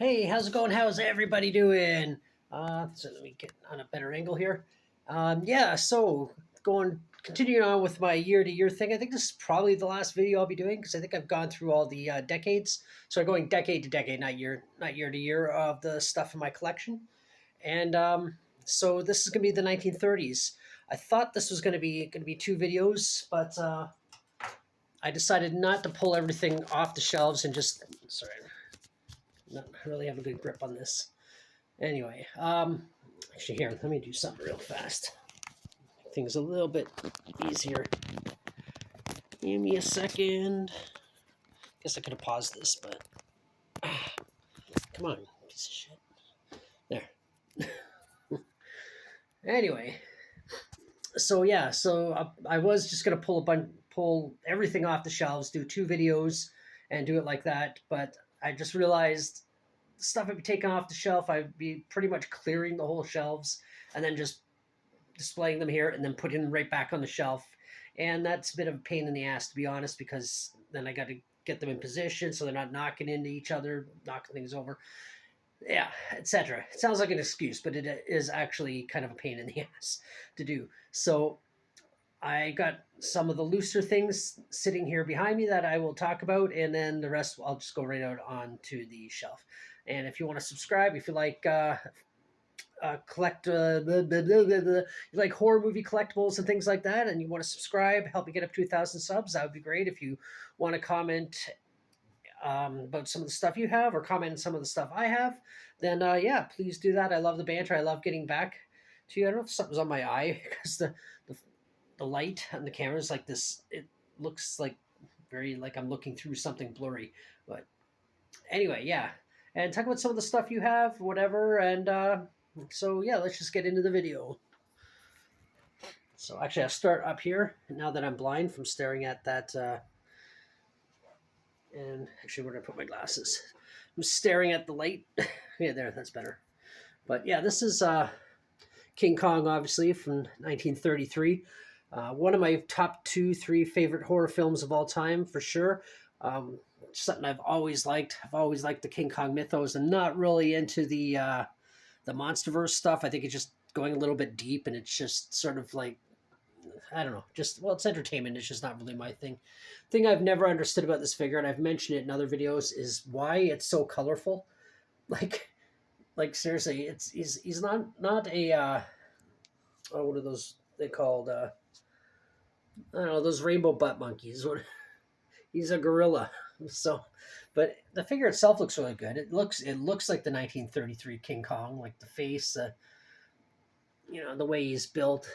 Hey, how's it going? How's everybody doing? So let me get on a better angle here. Yeah, so continuing on with my year-to-year thing. I think this is probably the last video I'll be doing because I think I've gone through all the decades. So I'm going decade to decade, not year to year of the stuff in my collection. And so this is gonna be the 1930s. I thought this was gonna be two videos, but I decided not to pull everything off the shelves and just sorry, not really have a good grip on this. Anyway, actually, here, let me do something real fast. Make things a little bit easier. Give me a second. Guess I could have paused this, but come on, piece of shit. There. Anyway, so yeah, so I was just gonna pull everything off the shelves, do two videos, and do it like that. But I just realized the stuff I'd be taking off the shelf, I'd be pretty much clearing the whole shelves and then just displaying them here and then putting them right back on the shelf. And that's a bit of a pain in the ass, to be honest, because then I got to get them in position so they're not knocking into each other, knocking things over. Yeah, etc. It sounds like an excuse, but it is actually kind of a pain in the ass to do. So I got some of the looser things sitting here behind me that I will talk about, and then the rest I'll just go right out onto the shelf. And if you want to subscribe, if you like you like horror movie collectibles and things like that, and you want to subscribe, help me get up to 1,000 subs, that would be great. If you want to comment about some of the stuff you have or comment on some of the stuff I have, then yeah, please do that. I love the banter. I love getting back to you. I don't know if something's on my eye because the light on the camera is like this. It looks like very like I'm looking through something blurry. But anyway, yeah. And talk about some of the stuff you have, whatever. And so yeah, let's just get into the video. So actually, I'll start up here now that I'm blind from staring at that. And actually, where did I put my glasses? I'm staring at the light. Yeah, there, that's better. But yeah, this is King Kong, obviously, from 1933. One of my top two, three favorite horror films of all time, for sure. Something I've always liked. I've always liked the King Kong mythos, and not really into the MonsterVerse stuff. I think it's just going a little bit deep, and it's just sort of like I don't know. Just well, it's entertainment. It's just not really my thing. Thing I've never understood about this figure, and I've mentioned it in other videos, is why it's so colorful. Like, like seriously, he's not a oh, what are those they called? I don't know, those rainbow butt monkeys. What he's a gorilla. So, but the figure itself looks really good. It looks like the 1933 King Kong, like the face, the way he's built,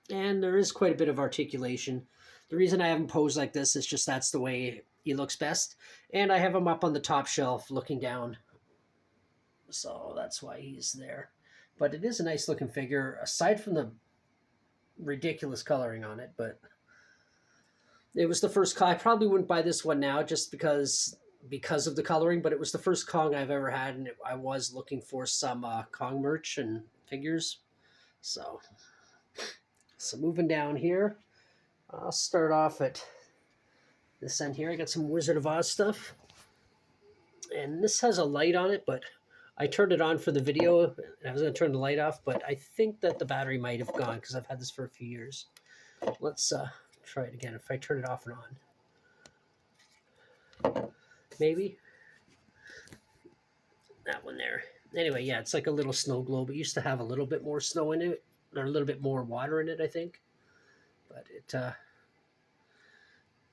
and there is quite a bit of articulation. The reason I haven't posed like this is just that's the way he looks best, and I have him up on the top shelf looking down, so that's why he's there. But it is a nice looking figure, aside from the ridiculous coloring on it. But it was the first Kong. I probably wouldn't buy this one now just because of the coloring, but it was the first Kong I've ever had, and I was looking for some Kong merch and figures. So moving down here, I'll start off at this end here. I got some Wizard of Oz stuff, and this has a light on it, but I turned it on for the video. I was going to turn the light off, but I think that the battery might have gone because I've had this for a few years. Let's try it again. If I turn it off and on, maybe that one there. Anyway, yeah, it's like a little snow globe. It used to have a little bit more snow in it, or a little bit more water in it, I think. But it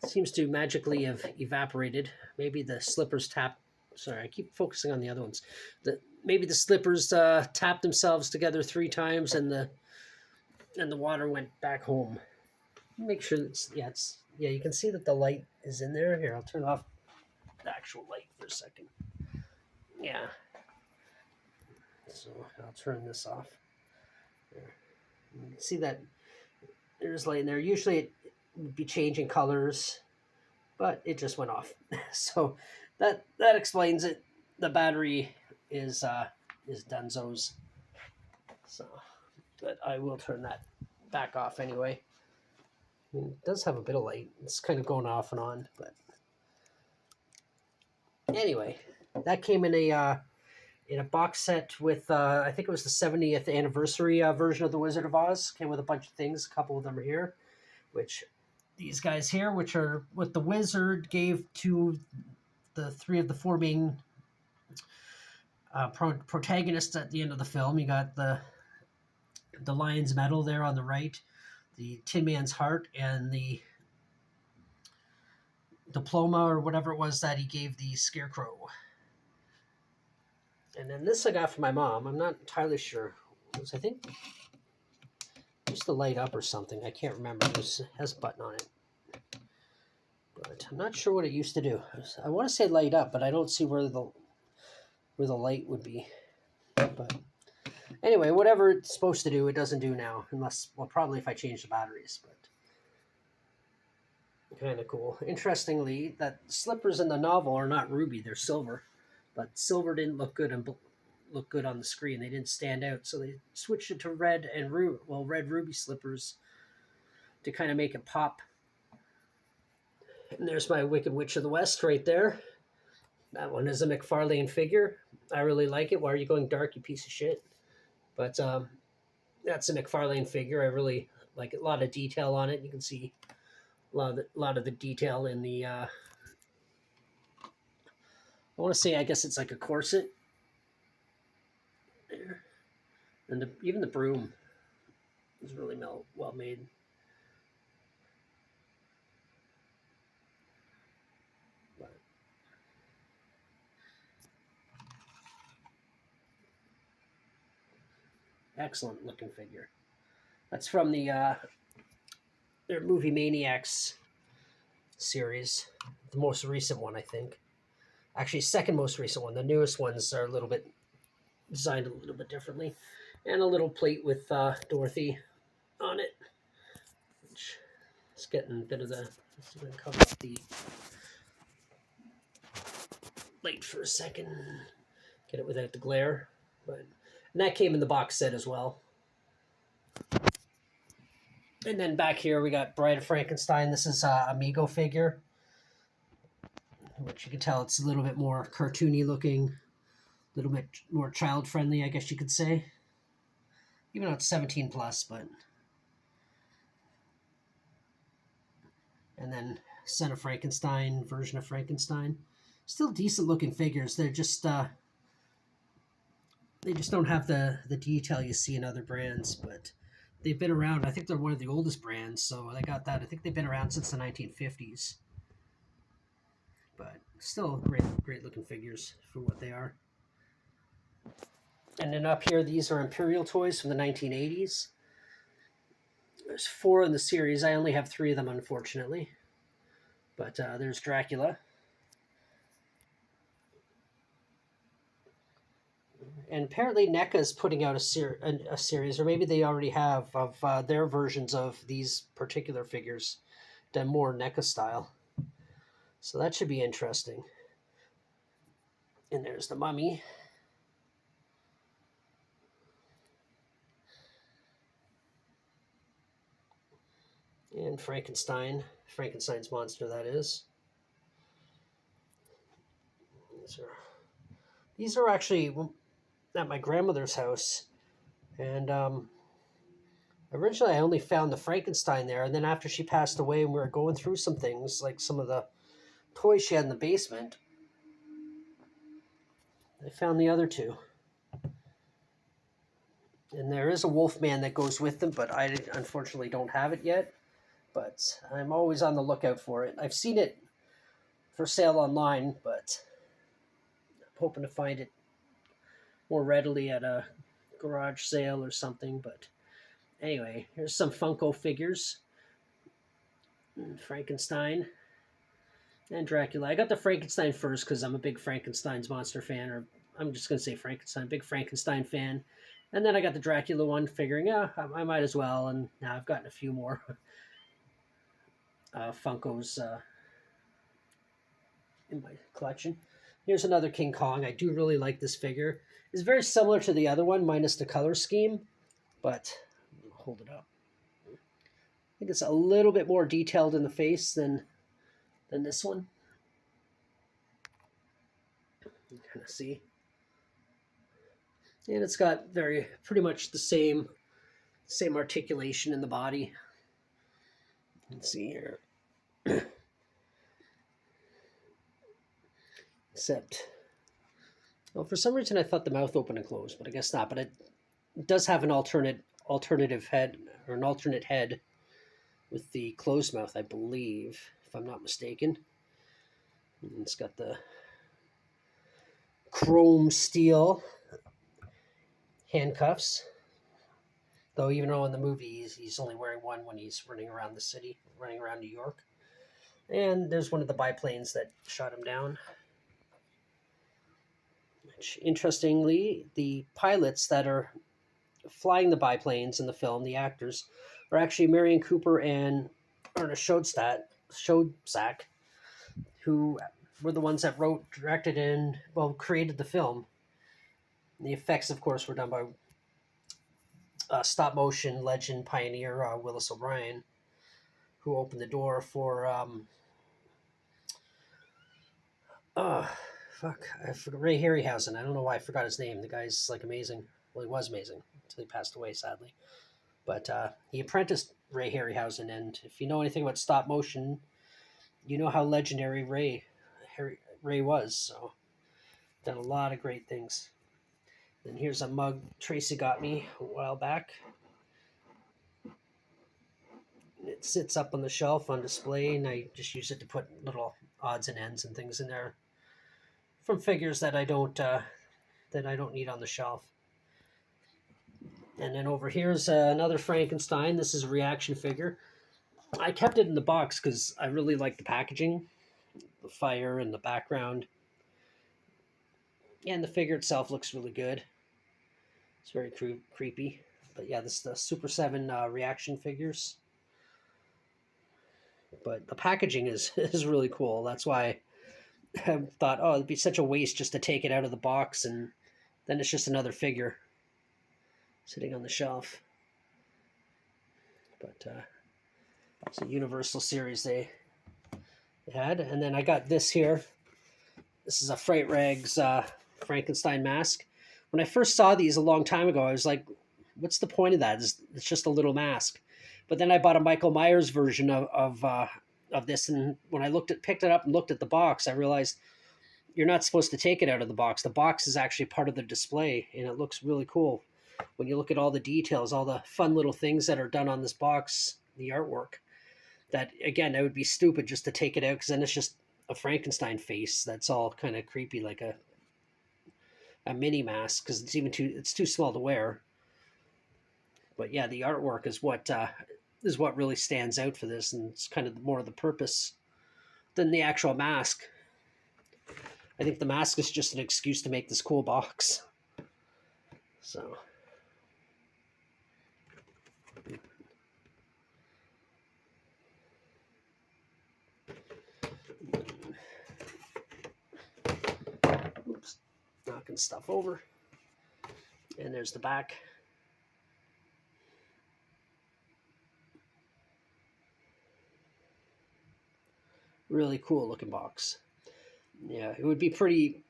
seems to magically have evaporated. Maybe the slippers tapped. Sorry, I keep focusing on the other ones. Maybe the slippers tapped themselves together 3 times, and the water went back home. Make sure that's yeah. You can see that the light is in there. Here, I'll turn off the actual light for a second. Yeah. So I'll turn this off. There. You can see that there's light in there. Usually it would be changing colors, but it just went off. So that explains it. The battery is Dunzo's. So, but I will turn that back off anyway. I mean, it does have a bit of light. It's kind of going off and on, but anyway, That came in a box set with I think it was the 70th anniversary version of the Wizard of Oz. Came with a bunch of things. A couple of them are here, which these guys here, which are what the wizard gave to the three of the four main protagonists at the end of the film. You got the lion's medal there on the right, the Tin Man's heart, and the diploma or whatever it was that he gave the scarecrow. And then this I got from my mom. I'm not entirely sure. I think it used to light up or something. I can't remember. It has a button on it. But I'm not sure what it used to do. I want to say light up, but I don't see where the light would be. But anyway, whatever it's supposed to do, it doesn't do now. Unless, well, probably if I change the batteries. But kind of cool. Interestingly, that slippers in the novel are not ruby; they're silver. But silver didn't look good on the screen. They didn't stand out, so they switched it to red and red ruby slippers to kind of make it pop. And there's my Wicked Witch of the West right there. That one is a McFarlane figure. I really like it. Why are you going dark, you piece of shit? But that's a McFarlane figure. I really like it. A lot of detail on it. You can see a lot of the detail in the. I want to say, I guess it's like a corset. There, and even the broom is really well made. Excellent looking figure. That's from their Movie Maniacs series, the most recent one, I think. Actually, second most recent one. The newest ones are a little bit designed a little bit differently, and a little plate with Dorothy on it, which is getting a bit of the. Let's cover up the light for a second. Get it without the glare, and that came in the box set as well. And then back here we got Bride of Frankenstein. This is a Amigo figure, which you can tell it's a little bit more cartoony looking, a little bit more child friendly, I guess you could say. Even though it's 17 plus, but. And then Son of Frankenstein, version of Frankenstein. Still decent looking figures. They're just they just don't have the detail you see in other brands, but they've been around. I think they're one of the oldest brands, so they got that. I think they've been around since the 1950s. But still great looking figures for what they are. And then up here, these are Imperial toys from the 1980s. There's 4 in the series. I only have 3 of them, unfortunately. But there's Dracula. And apparently NECA is putting out a series, or maybe they already have, of their versions of these particular figures, done more NECA style. So that should be interesting. And there's the Mummy. And Frankenstein's monster, that is. These are actually at my grandmother's house, and originally I only found the Frankenstein there, and then after she passed away and we were going through some things, like some of the toys she had in the basement, I found the other 2. And there is a Wolfman that goes with them, but I unfortunately don't have it yet. But I'm always on the lookout for it. I've seen it for sale online, but I'm hoping to find it more readily at a garage sale or something. But anyway, here's some Funko figures. Frankenstein and Dracula. I got the Frankenstein first because I'm a big Frankenstein's monster fan, or I'm just going to say Frankenstein, big Frankenstein fan. And then I got the Dracula one, figuring, yeah, I might as well. And now I've gotten a few more Funkos in my collection. Here's another King Kong. I do really like this figure. It's very similar to the other one, minus the color scheme, but I'll hold it up. I think it's a little bit more detailed in the face than this one. You can kind of see. And it's got pretty much the same articulation in the body. Let's see here. Except, well, for some reason I thought the mouth opened and closed, but I guess not. But it does have an alternative head, or an alternate head with the closed mouth, I believe, if I'm not mistaken. And it's got the chrome steel handcuffs. Though even though in the movie he's only wearing one when he's running around the city, running around New York. And there's one of the biplanes that shot him down. Which, interestingly, the pilots that are flying the biplanes in the film, the actors, are actually Marion Cooper and Ernest Schoedsack, who were the ones that wrote, directed, and, well, created the film. And the effects, of course, were done by stop motion legend pioneer Willis O'Brien, who opened the door for I forgot Ray Harryhausen. I don't know why I forgot his name. The guy's like amazing. Well, he was amazing until he passed away, sadly. But he apprenticed Ray Harryhausen, and if you know anything about stop motion, you know how legendary Ray was. So done a lot of great things. And here's a mug Tracy got me a while back. It sits up on the shelf on display, and I just use it to put little odds and ends and things in there from figures that I don't need on the shelf. And then over here's another Frankenstein. This is a reaction figure. I kept it in the box because I really like the packaging, the fire and the background. And the figure itself looks really good. It's very creepy. But yeah, this is the Super 7 reaction figures. But the packaging is really cool. That's why I thought, oh, it'd be such a waste just to take it out of the box, and then it's just another figure sitting on the shelf. But it's a Universal series they had. And then I got this here. This is a Fright Rags Frankenstein mask. When I first saw these a long time ago, I was like, what's the point of that? It's just a little mask. But then I bought a Michael Myers version of this, and when I picked it up and looked at the box, I realized you're not supposed to take it out of the box. The box is actually part of the display, and it looks really cool when you look at all the details, all the fun little things that are done on this box, the artwork. That, again, that would be stupid just to take it out, because then it's just a Frankenstein face that's all kind of creepy, like a mini mask, because it's too small to wear. But yeah, the artwork is what really stands out for this, and it's kind of more of the purpose than the actual mask. I think the mask is just an excuse to make this cool box. So oops, knocking stuff over. And there's the back. Really cool looking box. Yeah, it would be pretty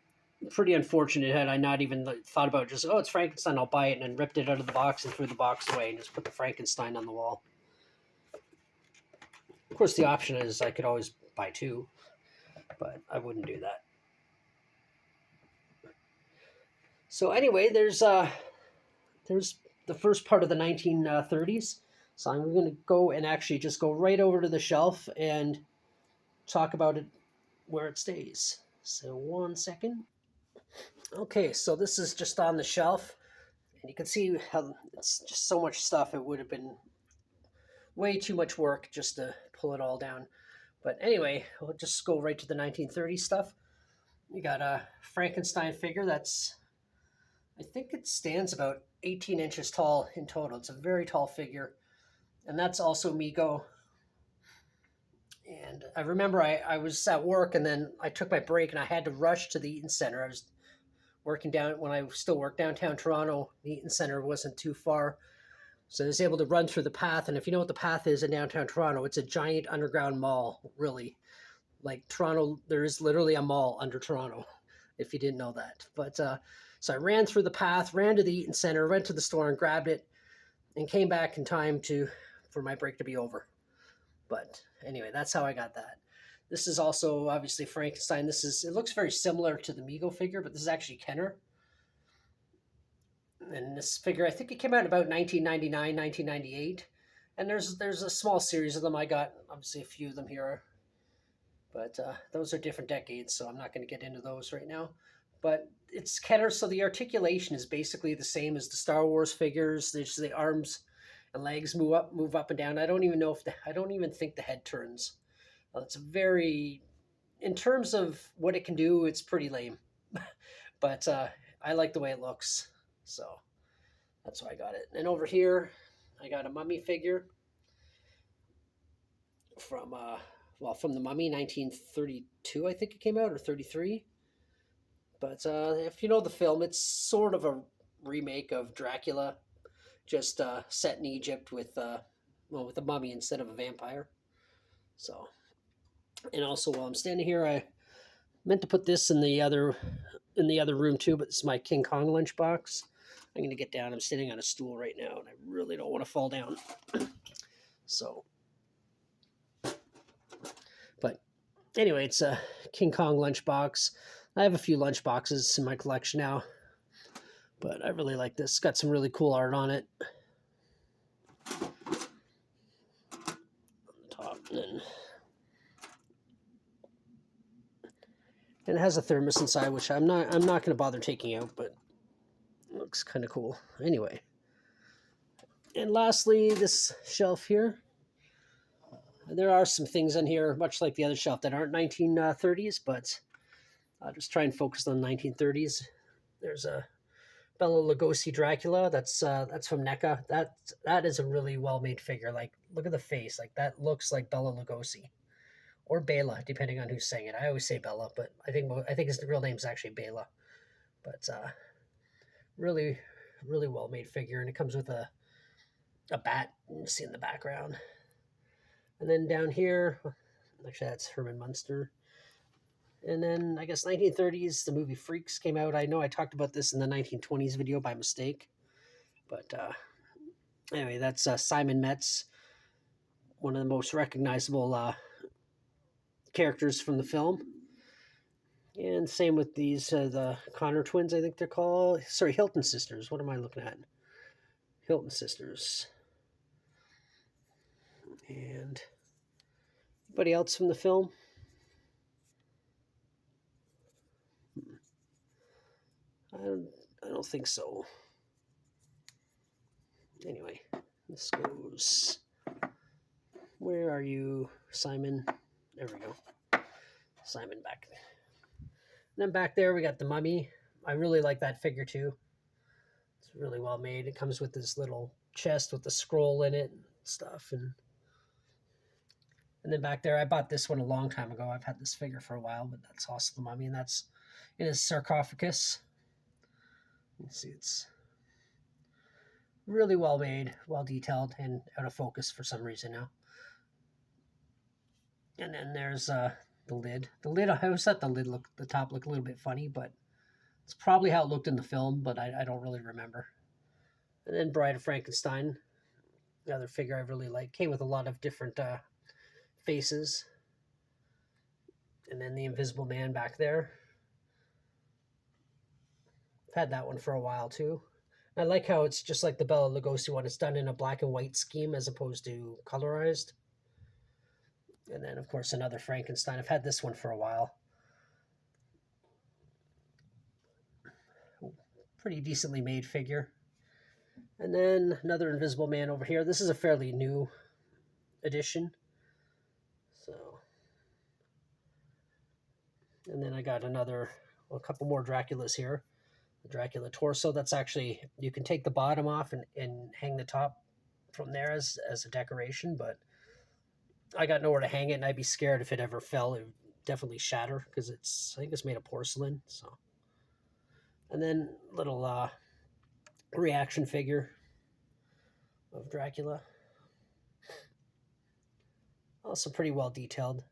unfortunate had I not even thought about just, oh, it's Frankenstein, I'll buy it, and then ripped it out of the box and threw the box away and just put the Frankenstein on the wall. Of course, the option is I could always buy two, but I wouldn't do that. So anyway, there's the first part of the 1930s. So I'm going to go and actually just go right over to the shelf and talk about it where it stays. So 1 second. Okay, so this is just on the shelf, and you can see how it's just so much stuff. It would have been way too much work just to pull it all down. But anyway, we'll just go right to the 1930s stuff. You got a Frankenstein figure that's, I think it stands about 18 inches tall in total. It's a very tall figure, and that's also Mego. And I remember I was at work, and then I took my break, and I had to rush to the Eaton Center. I was working when I still worked downtown Toronto. The Eaton Center wasn't too far, so I was able to run through the path. And if you know what the path is in downtown Toronto, it's a giant underground mall, really. Like Toronto, there is literally a mall under Toronto. if you didn't know that. But so I ran through the path, ran to the Eaton Center, went to the store and grabbed it, and came back in time for my break to be over. But anyway, that's how I got that. This is also obviously Frankenstein. It looks very similar to the Mego figure, but this is actually Kenner. And this figure, I think it came out in about 1999, 1998. And there's a small series of them. I got obviously a few of them here, but those are different decades, so I'm not going to get into those right now. But it's Kenner, so the articulation is basically the same as the Star Wars figures. There's the arms and legs move up and down. I don't even think the head turns. It's very, in terms of what it can do, it's pretty lame, but I like the way it looks, so that's why I got it. And over here, I got a Mummy figure from from the Mummy, 1932, I think it came out, or 33. But if you know the film, it's sort of a remake of Dracula, just set in Egypt with a mummy instead of a vampire. So, and also while I'm standing here, I meant to put this in the other room too, but it's my King Kong lunchbox. I'm going to get down. I'm sitting on a stool right now, and I really don't want to fall down. So, but anyway, it's a King Kong lunchbox. I have a few lunchboxes in my collection now, but I really like this. It's got some really cool art on it. On the top, and it has a thermos inside, which I'm not going to bother taking out, but it looks kind of cool. Anyway, and lastly, this shelf here. There are some things in here, much like the other shelf, that aren't 1930s, but I'll just try and focus on 1930s. There's a Bela Lugosi Dracula. That's from NECA. That is a really well-made figure. Like, look at the face. Like, that looks like Bela Lugosi, or Bela, depending on who's saying it. I always say Bela, but I think his real name is actually Bela. But really, really well-made figure, and it comes with a bat. You can see in the background. And then down here, actually that's Herman Munster. And then I guess 1930s, the movie Freaks came out. I know I talked about this in the 1920s video by mistake. But anyway, that's Simon Metz, one of the most recognizable characters from the film. And same with these, the Connor twins, I think they're called. Sorry, Hilton sisters. What am I looking at? Hilton sisters. And anybody else from the film? I don't think so. Anyway, this goes. Where are you, Simon? There we go. Simon back there. And then back there we got the Mummy. I really like that figure too. It's really well made. It comes with this little chest with the scroll in it and stuff. And then back there, I bought this one a long time ago. I've had this figure for a while, but that's also the Mummy, and that's in his sarcophagus. You can see it's really well made, well detailed, and out of focus for some reason now. And then there's the lid. The lid, I always thought the top looked a little bit funny, but it's probably how it looked in the film, but I don't really remember. And then Bride of Frankenstein, the other figure I really like, came with a lot of different faces. And then the Invisible Man back there. I've had that one for a while too. I like how it's just like the Bela Lugosi one. It's done in a black and white scheme as opposed to colorized. And then, of course, another Frankenstein. I've had this one for a while. Pretty decently made figure. And then another Invisible Man over here. This is a fairly new edition. So, and then I got a couple more Draculas here. The Dracula torso. That's actually, you can take the bottom off and hang the top from there as a decoration, but I got nowhere to hang it, and I'd be scared if it ever fell. It would definitely shatter because I think it's made of porcelain. So, and then little reaction figure of Dracula. Also pretty well detailed.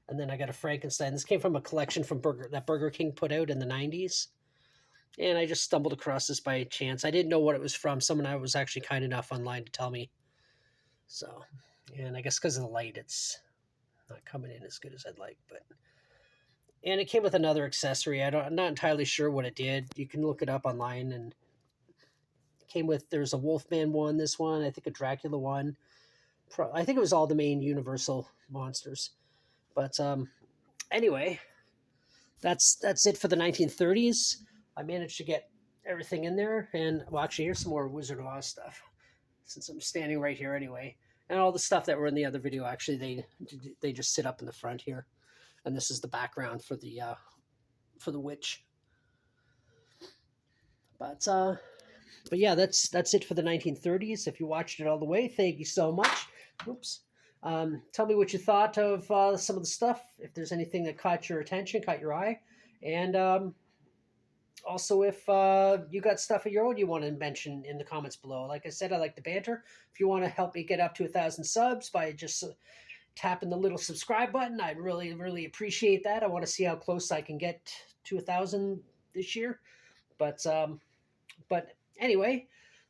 And then I got a Frankenstein. This came from a collection from Burger King put out in the 90s. And I just stumbled across this by chance. I didn't know what it was from. Someone I was actually kind enough online to tell me. So, and I guess because of the light, it's not coming in as good as I'd like. But and it came with another accessory. I'm not entirely sure what it did. You can look it up online. And it came with, there's a Wolfman one, this one, I think a Dracula one. I think it was all the main Universal monsters. But anyway, that's it for the 1930s. I managed to get everything in there, and well, actually, here's some more Wizard of Oz stuff, since I'm standing right here anyway. And all the stuff that were in the other video, actually, they just sit up in the front here, and this is the background for the witch. But yeah, that's it for the 1930s. If you watched it all the way, thank you so much. Oops. Tell me what you thought of some of the stuff. If there's anything that caught your attention, caught your eye, and also if you got stuff of your own you want to mention in the comments below. Like I said, I like the banter. If you want to help me get up to 1,000 subs by just tapping the little subscribe button, I'd really appreciate that. I want to see how close I can get to 1,000 this year. But anyway,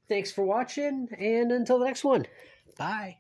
thanks for watching, and until the next one, bye.